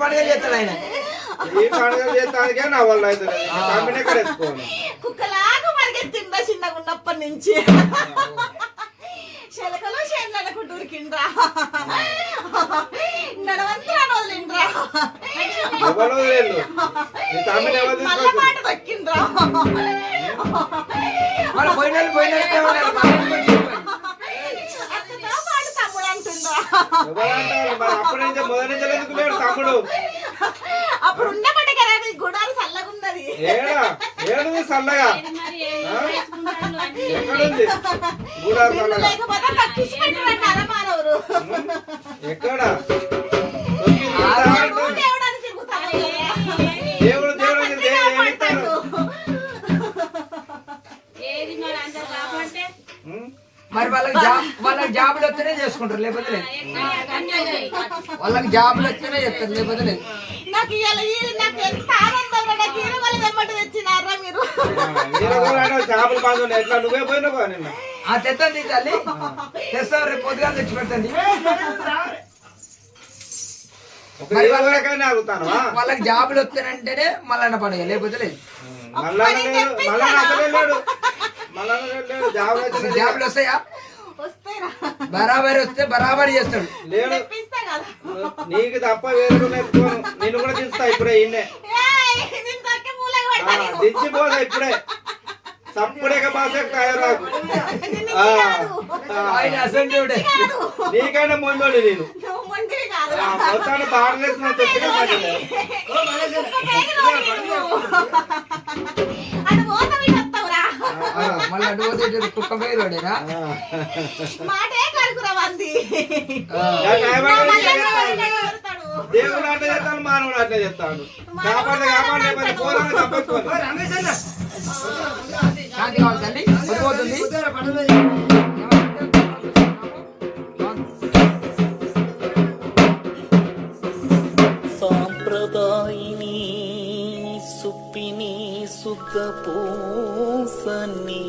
పండుగలు చేస్తాడు ఆయన. ఈ పండుగలు చేస్తానికే నా వల్ల అయితే కుక్కలాగా పరిగెత్తిండ్రా చిన్నగా ఉన్నప్పటి నుంచి. శలకలో చేనులకు ఉరికిండ్రా, నడవంతా వదిలిండ్రా, మళ్ళా పాట దక్కిండ్రా. అప్పుడు ఉండమంటే కదా గుడాలు చల్లగా ఉన్నది. చల్లగా లేకపోతే తక్కిసి పెట్టారంట అరమానవరు. ఎక్కడ దేవుడని తిరుగుతారు. దేవుడు దేవుడు మరి వాళ్ళకి జాబులు వస్తేనే చేసుకుంటారు, లేకపోతే లేదు. వాళ్ళకి జాబులు వస్తేనే చేస్తారు, లేకపోతే లేదు. నాకు నాకు ఎంత ఆనందం, నాకు వాళ్ళు తెమ్మంటే తెచ్చినారా మీరు. చేపలు బాగా ఎట్లా నువ్వే పోయినావు నిన్న. తెత్తండి తల్లి, తెస్తాం, రేపు పొద్దుగా తెచ్చి పెట్టండి. వాళ్ళకి జాబులు వస్తానంటేనే మల్లన్న పండుగ, లేకపోతే లేదు. జాబులు వస్తాయా? బరాబరి వస్తే బరాబరి చేస్తాడు. నీకు తప్ప వేరు ఎత్తుకోను, నేను కూడా దించుతా ఇప్పుడే. ఇన్నే దించిపోదా ఇప్పుడే, సప్పుడేక బాసేకు తయారాకు. నీకైనా మొండోడి నేను మొత్తాన్ని బాడలేసిన చెప్పిన మళ్ళీ అటు పోతే కుక్క పేరుడేనా దేవుడు అట్లా చేస్తాను, మానవుడు అట్లా చేస్తాడు. కాపాడు కాపాడే పని పోరాడు తప్పట్టుకోండి. శాంతి కావాలి తల్లి, వదిలిపోతుంది. సాంప్రదాయిని సుప్పిని సుఖ పూసని